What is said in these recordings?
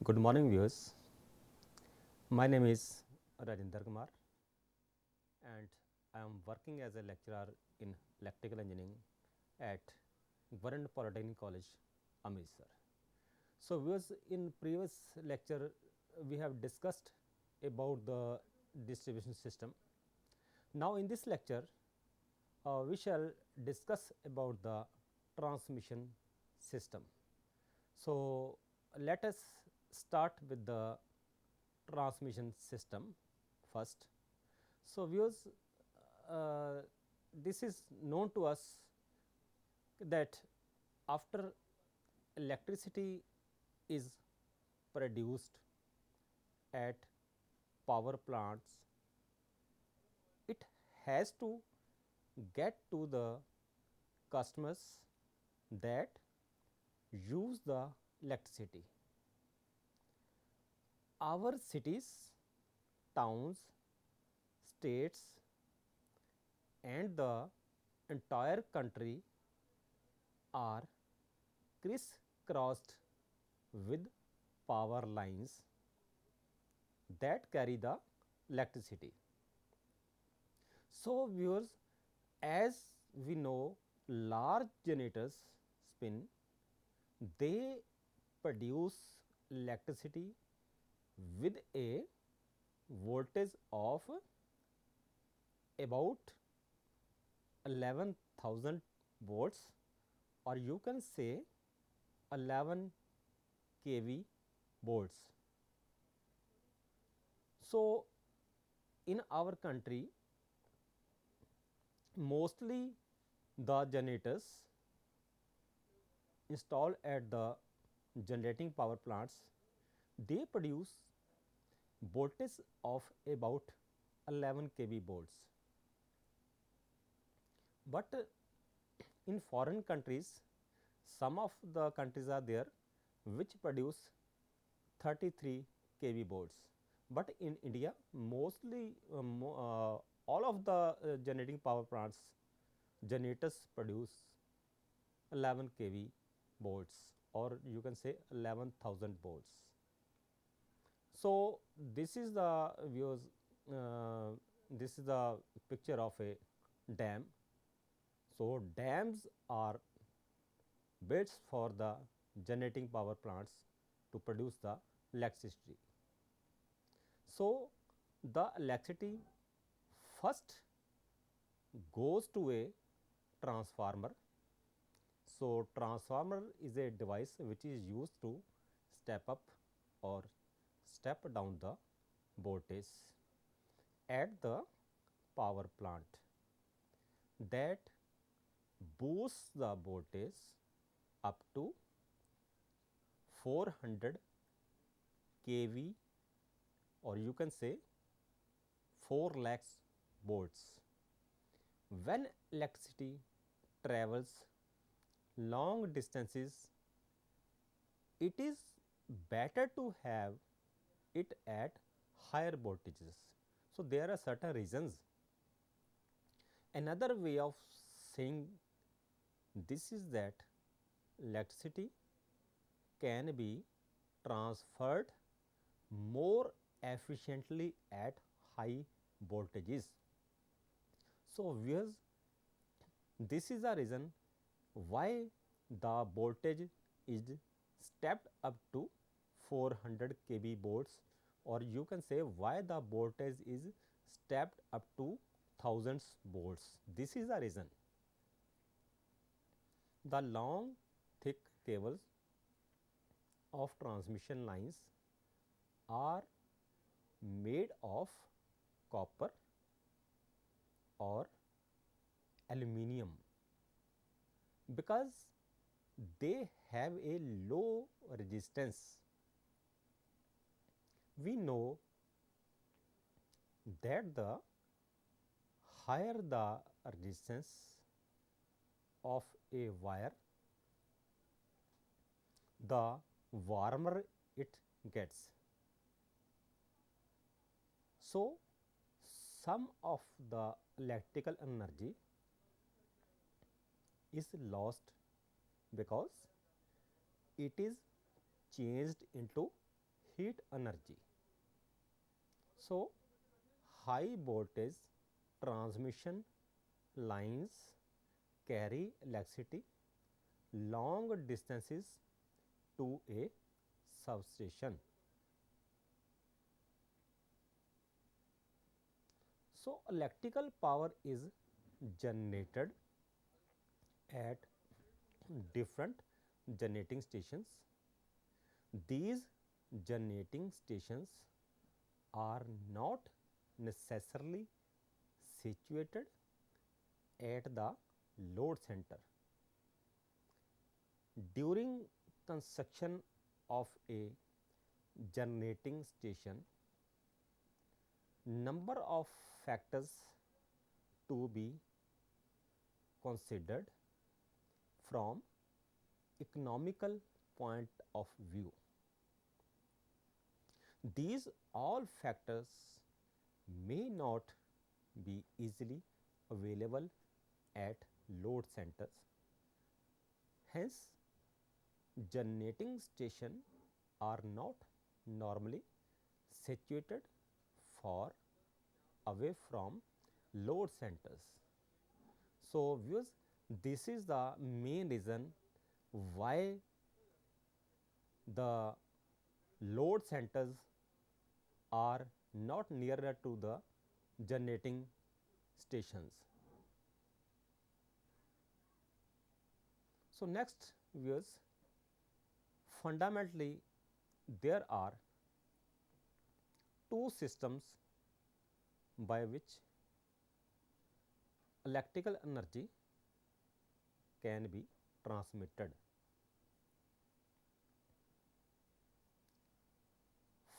Good morning, viewers. My name is Rajinder Kumar, and I am working as a lecturer in electrical engineering at Varun Polytechnic College, Amritsar. So, viewers, in previous lecture, we have discussed about the distribution system. Now, in this lecture, we shall discuss about the transmission system. So, let us start with the transmission system first. So, viewers, uh, this is known to us that after electricity is produced at power plants, it has to get to the customers that use the electricity. Our cities, towns, states, and the entire country are crisscrossed with power lines that carry the electricity. So, viewers, as we know, large generators spin, they produce electricity with a voltage of about 11,000 volts, or you can say 11 kV volts. So, in our country, mostly the generators installed at the generating power plants, they produce voltage of about 11 kV volts. But in foreign countries, some of the countries are there which produce 33 kV volts. But in India, mostly all of the generating power plants generators produce 11 kV volts, or you can say 11,000 volts. So, this is the views, this is the picture of a dam. So, dams are built for the generating power plants to produce the electricity. So, the electricity first goes to a transformer. So, transformer is a device which is used to step up or step down the voltage at the power plant, that boosts the voltage up to 400 kV, or you can say 4 lakhs volts. When electricity travels long distances, it is better to have it at higher voltages. So, there are certain reasons. Another way of saying this is that electricity can be transferred more efficiently at high voltages. So, viewers, this is the reason why the voltage is stepped up to 400 kV volts, or you can say why the voltage is stepped up to thousands volts. This is the reason. The long thick cables of transmission lines are made of copper or aluminum, because they have a low resistance. We know that the higher the resistance of a wire, the warmer it gets. So, some of the electrical energy is lost because it is changed into heat energy. So, high voltage transmission lines carry electricity long distances to a substation. So, electrical power is generated at different generating stations. These generating stations are not necessarily situated at the load center. During construction of a generating station, number of factors to be considered from economical point of view. These all factors may not be easily available at load centers. Hence, generating stations are not normally situated far away from load centers. So, viewers, this is the main reason why the load centers are not nearer to the generating stations. So, next viewers, fundamentally there are two systems by which electrical energy can be transmitted.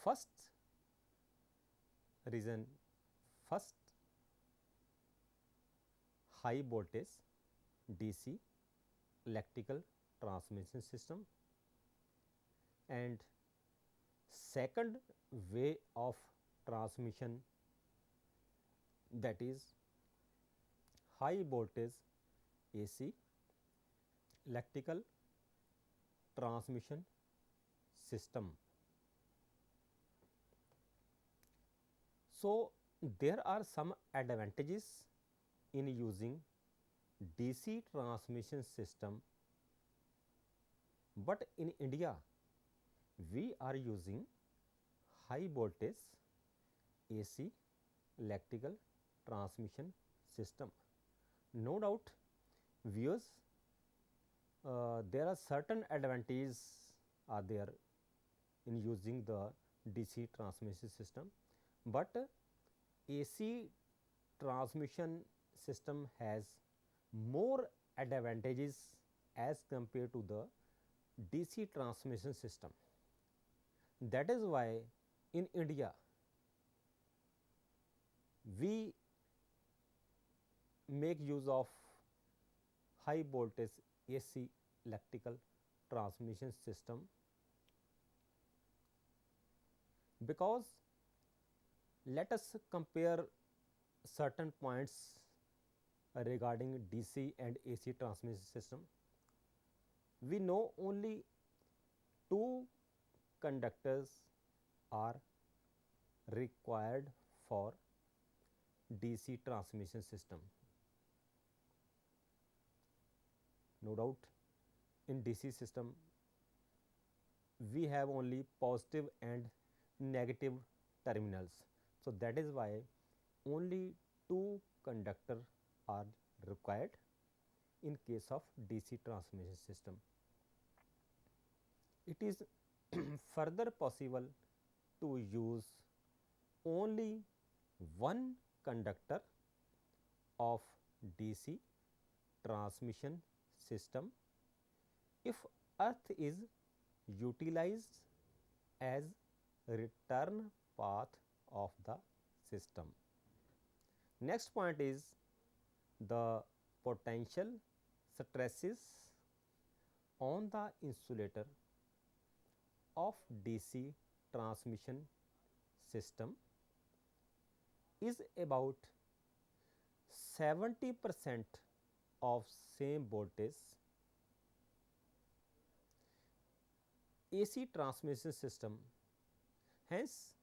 First reason, first high voltage DC electrical transmission system, and second way of transmission, that is high voltage AC electrical transmission system. So, there are some advantages in using DC transmission system, but in India we are using high voltage AC electrical transmission system. No doubt viewers, there are certain advantages are there in using the DC transmission system, but AC transmission system has more advantages as compared to the DC transmission system. That is why in India we make use of high voltage AC electrical transmission system, because let us compare certain points regarding DC and AC transmission system. We know only two conductors are required for DC transmission system. No doubt in DC system we have only positive and negative terminals. So, that is why only two conductors are required in case of DC transmission system. It is further possible to use only one conductor of DC transmission system if earth is utilized as return path of the system. Next point is the potential stresses on the insulator of DC transmission system is about 70% of same voltage. AC transmission system Hence,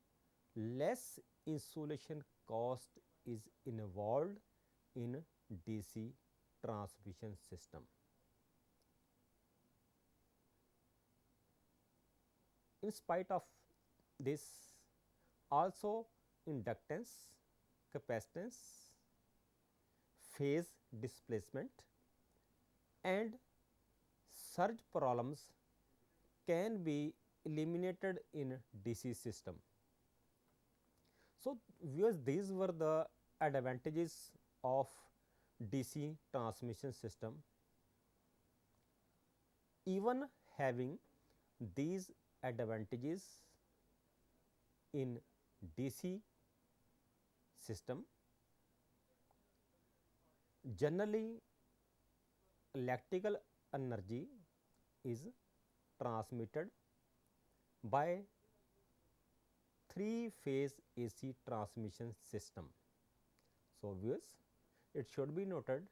less insulation cost is involved in DC transmission system. In spite of this, also inductance, capacitance, phase displacement and surge problems can be eliminated in DC system. So, viewers, these were the advantages of DC transmission system. Even having these advantages in DC system, generally electrical energy is transmitted by three phase AC transmission system. So, viewers, it should be noted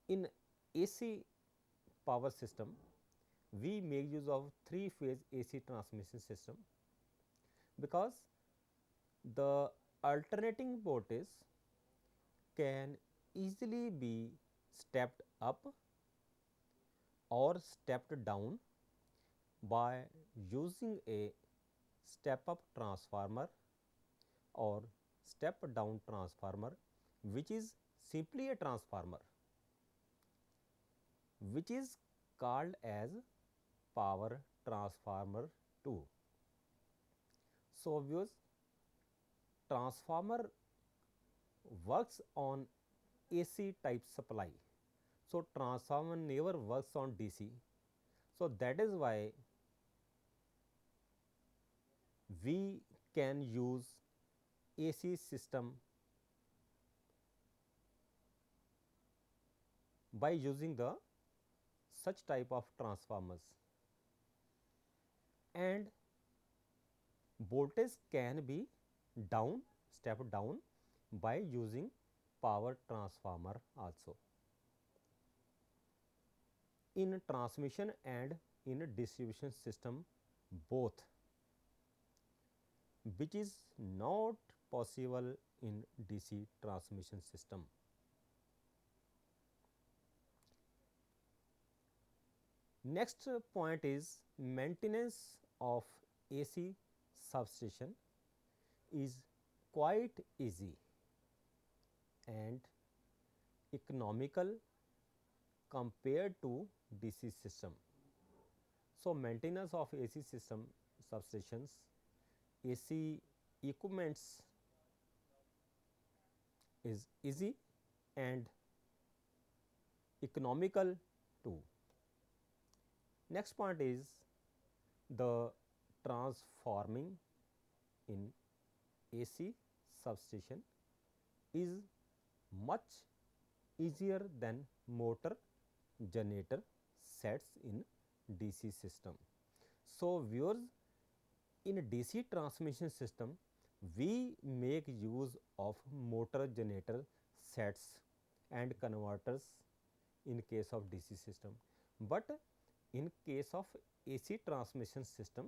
in AC power system we make use of three phase AC transmission system because the alternating voltage can easily be stepped up or stepped down by using a step up transformer or step down transformer, which is simply a transformer which is called as power transformer 2. So, viewers, transformer works on AC type supply. So, transformer never works on DC. So, that is why we can use AC system by using the such type of transformers, and voltage can be down, step down by using power transformer also in transmission and in distribution system both, which is not possible in DC transmission system. Next point is maintenance of AC substation is quite easy and economical compared to DC system. So, maintenance of AC system substations, AC equipments is easy and economical too. Next point is the transforming in AC substation is much easier than motor generator sets in DC system. So, viewers, in DC transmission system we make use of motor generator sets and converters in case of DC system, but in case of AC transmission system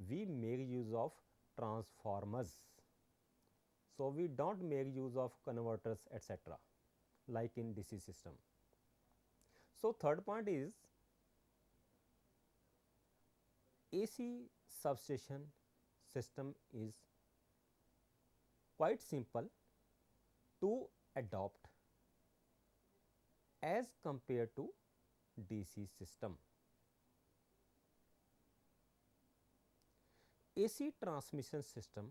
we make use of transformers. So, we do not make use of converters etc., like in DC system. So, third point is AC substation system is quite simple to adopt as compared to DC system. AC transmission system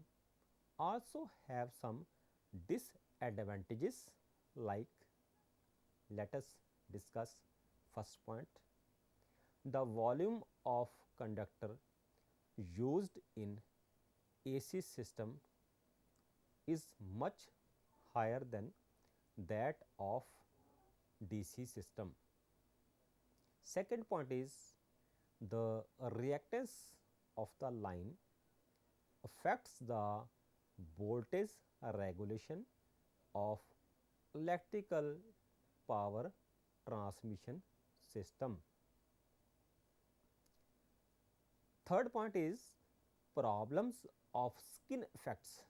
also have some disadvantages, like let us discuss first point. The volume of conductor used in AC system is much higher than that of DC system. Second point is the reactance of the line affects the voltage regulation of electrical power transmission system. Third point is problems of skin effects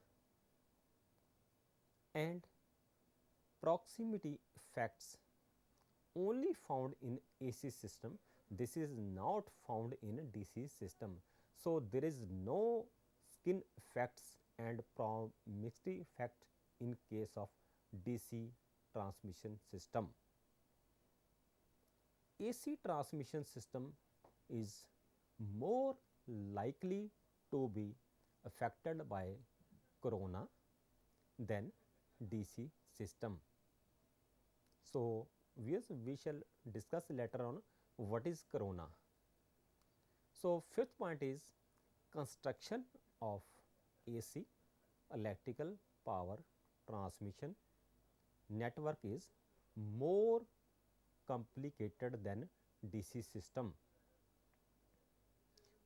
and proximity effects only found in AC system. This is not found in DC system. So there is no skin effects and proximity effect in case of DC transmission system. AC transmission system is more likely to be affected by corona than DC system. So, we shall discuss later on what is corona. So, fifth point is construction of AC electrical power transmission network is more complicated than DC system,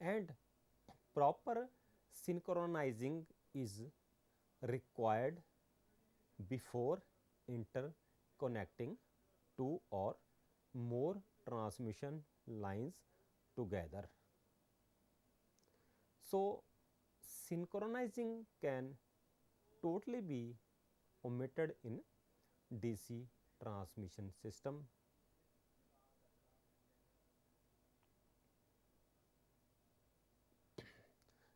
and proper synchronizing is required before interconnecting two or more transmission lines together. So, synchronizing can totally be omitted in DC transmission system.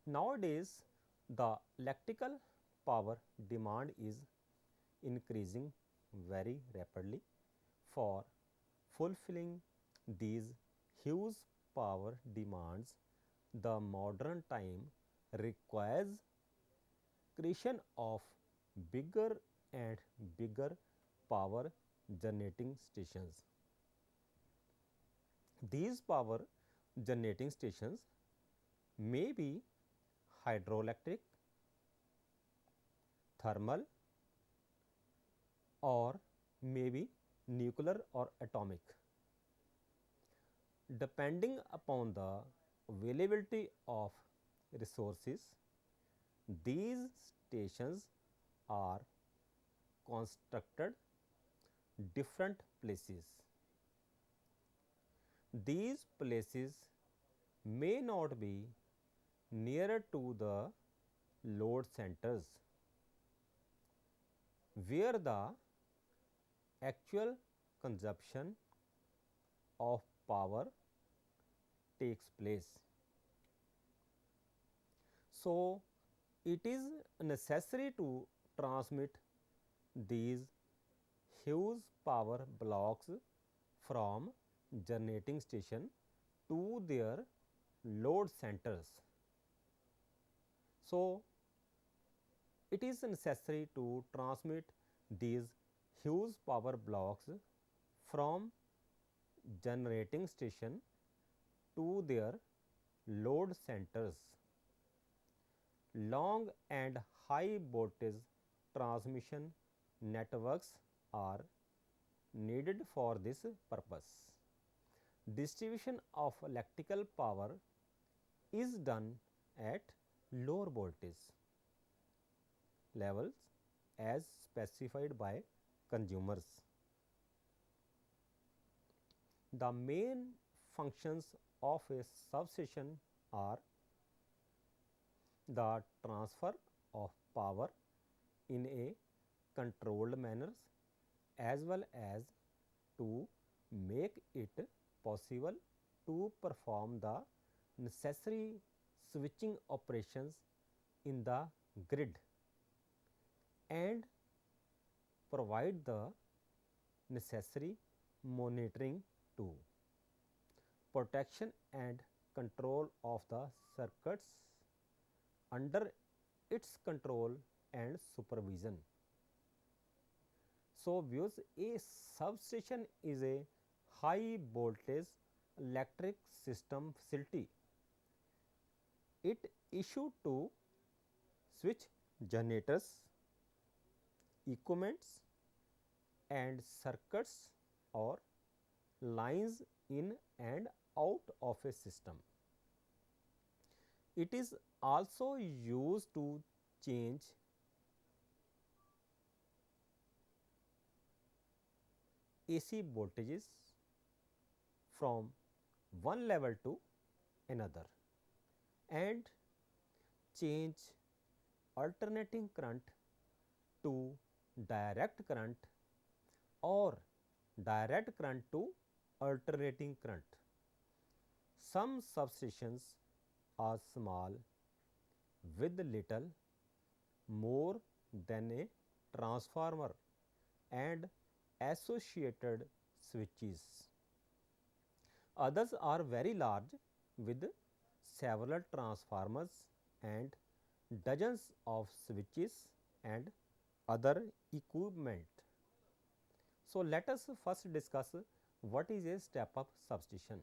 Nowadays, the electrical power demand is increasing very rapidly. For fulfilling these huge power demands, the modern time requires creation of bigger and bigger power generating stations. These power generating stations may be hydroelectric, thermal, or maybe nuclear or atomic. Depending upon the availability of resources, these stations are constructed different places. These places may not be nearer to the load centers where the actual consumption of power takes place. So, it is necessary to transmit these huge power blocks from generating station to their load centers. So, it is necessary to transmit these huge power blocks from generating station to their load centers. Long and high voltage transmission networks are needed for this purpose. Distribution of electrical power is done at lower voltage levels as specified by consumers. The main functions of a substation are the transfer of power in a controlled manner, as well as to make it possible to perform the necessary switching operations in the grid and provide the necessary monitoring too. Protection and control of the circuits under its control and supervision. So, views, a substation is a high voltage electric system facility. It issued to switch generators, equipments and circuits or lines in and out of a system. It is also used to change AC voltages from one level to another. and change alternating current to direct current or direct current to alternating current. Some substations are small with little more than a transformer and associated switches. Others are very large with several transformers and dozens of switches and other equipment. So, let us first discuss what is a step up substation.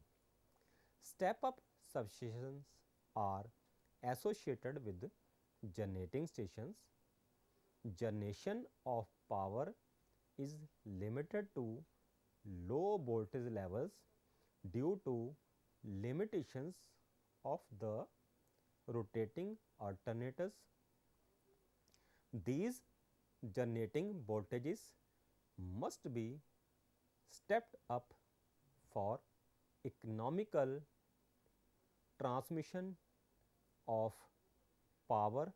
Step up substations are associated with generating stations. Generation of power is limited to low voltage levels due to limitations of the rotating alternators. These generating voltages must be stepped up for economical transmission of power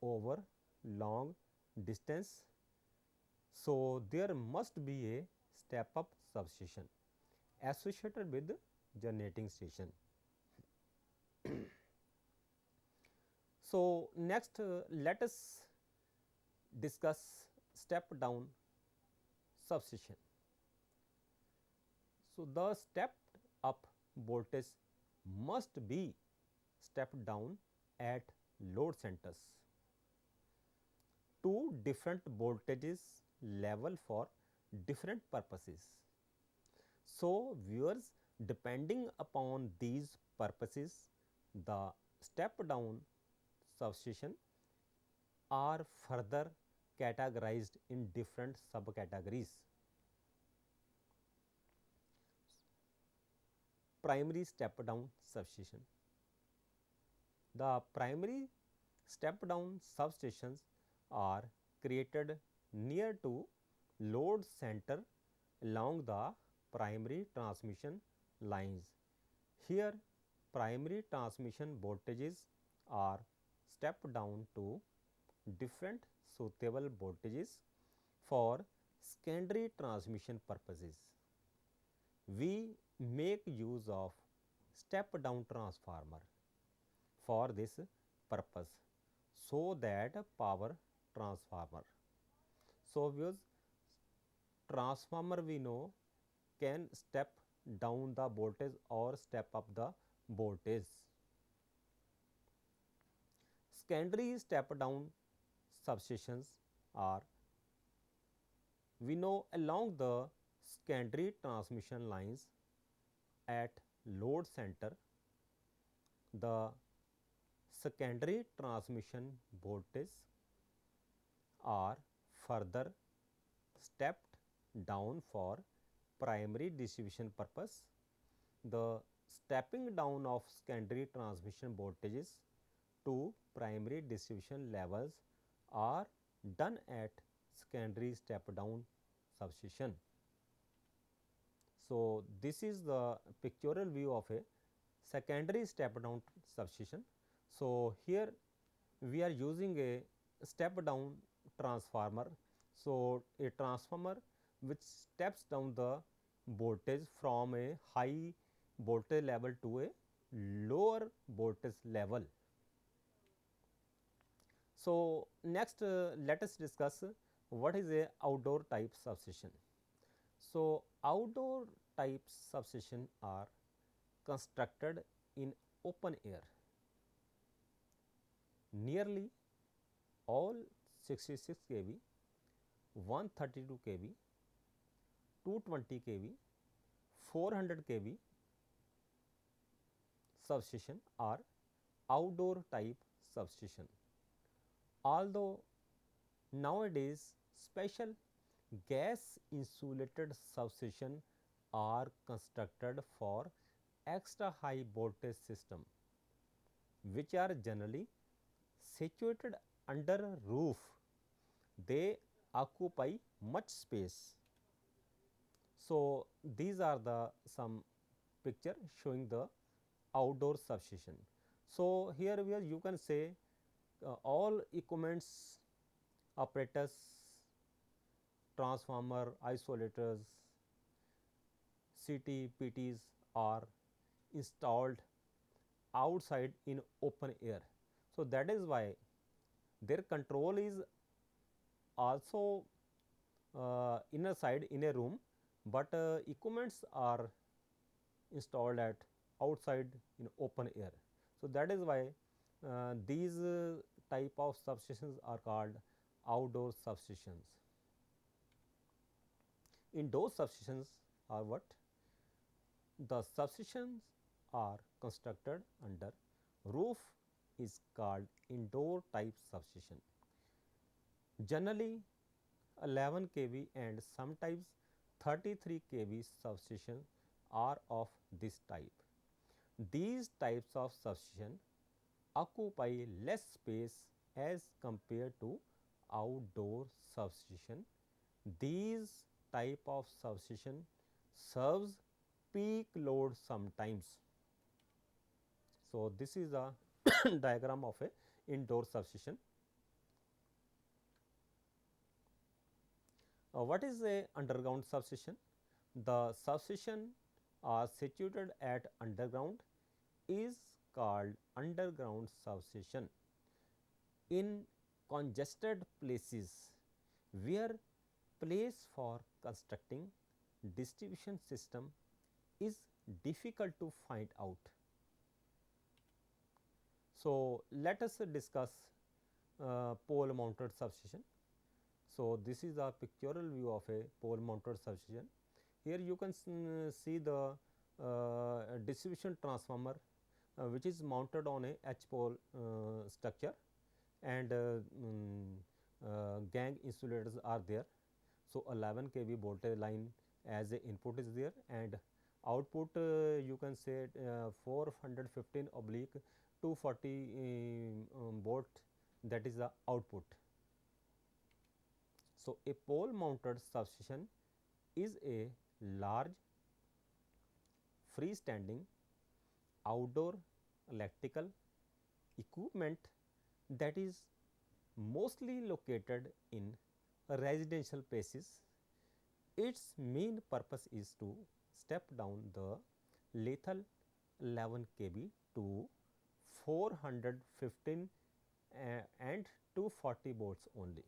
over long distance. So, there must be a step up substation associated with generating station. So, next let us discuss step down substation. So, the stepped up voltage must be stepped down at load centers. Two different voltages level for different purposes. So, viewers, depending upon these purposes, the step down substation are further categorized in different subcategories. Primary step down substation. The primary step down substations are created near to load center along the primary transmission lines. Here, primary transmission voltages are stepped down to different suitable voltages for secondary transmission purposes. We make use of step down transformer for this purpose, so that power transformer. So, viewers, transformer we know can step down the voltage or step up the voltage. Secondary step down substations are, we know, along the secondary transmission lines at load center, the secondary transmission voltage are further stepped down for primary distribution purpose. The stepping down of secondary transmission voltages to primary distribution levels are done at secondary step down substation. So, this is the pictorial view of a secondary step down substation. So, here we are using a step down transformer. So, a transformer which steps down the voltage from a high voltage level to a lower voltage level. So, next let us discuss what is a outdoor type substation. So, outdoor type substation are constructed in open air. Nearly all 66 kV, 132 kV, 220 kV, 400 kV substation are outdoor type substation. Although nowadays special gas insulated substation are constructed for extra high voltage system, which are generally situated under a roof. They occupy much space. So, these are the some picture showing the outdoor substation. So, here where you can say all equipments, operators, transformer, isolators, CT, PTs are installed outside in open air. So, that is why their control is also inner side in a room, but equipments are installed at outside in open air. So, that is why these type of substations are called outdoor substations. Indoor substations are what? The substations are constructed under roof is called indoor type substation. Generally 11 kV and sometimes 33 kV substations are of this type. These types of substation occupy less space as compared to outdoor substation. These type of substation serves peak load sometimes. So, this is a diagram of a indoor substation. What is a underground substation? The substation are situated at underground is called underground substation. In congested places where place for constructing distribution system is difficult to find out. So, let us discuss pole mounted substation. So, this is a pictorial view of a pole mounted substation. Here you can see the distribution transformer which is mounted on a H pole structure, and gang insulators are there. So, 11 kV voltage line as a input is there, and output you can say 415 oblique 240 volt, that is the output. So, a pole mounted substation is a large freestanding outdoor electrical equipment that is mostly located in residential places. Its main purpose is to step down the lethal 11 kV to 415 and 240 volts only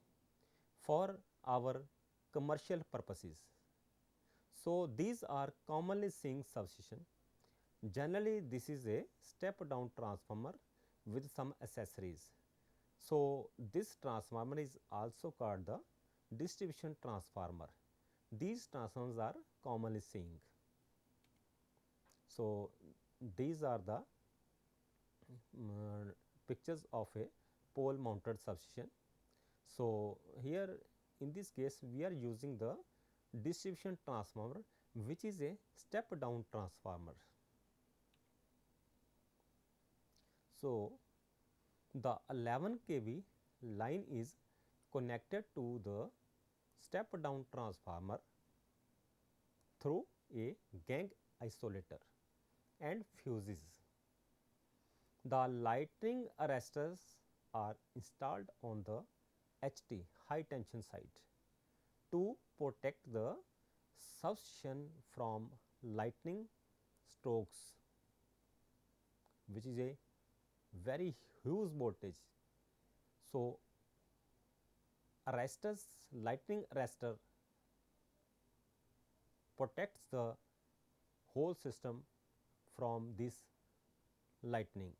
for our commercial purposes. So, these are commonly seen substation. Generally, this is a step down transformer with some accessories. So, this transformer is also called the distribution transformer. These transformers are commonly seen. So, these are the pictures of a pole mounted substation. So, here in this case we are using the distribution transformer, which is a step down transformer. So, the 11 kV line is connected to the step down transformer through a gang isolator and fuses. The lightning arresters are installed on the HT high tension side to protect the substation from lightning strokes, which is a very huge voltage. So, arresters, lightning arrestor protects the whole system from this lightning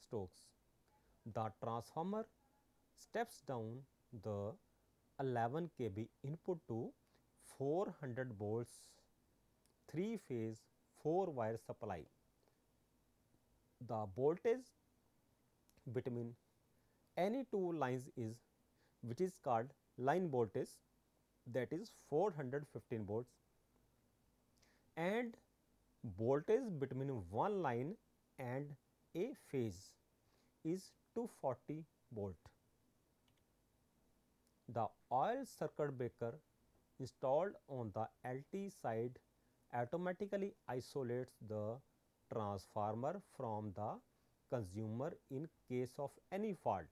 strokes. The transformer steps down the 11 kV input to 400 volts 3 phase 4 wire supply. The voltage between any two lines is, which is called line voltage, that is 415 volts, and voltage between one line and a phase is 240 volt. The oil circuit breaker installed on the LT side automatically isolates the transformer from the consumer in case of any fault.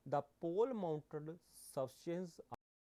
The pole mounted substations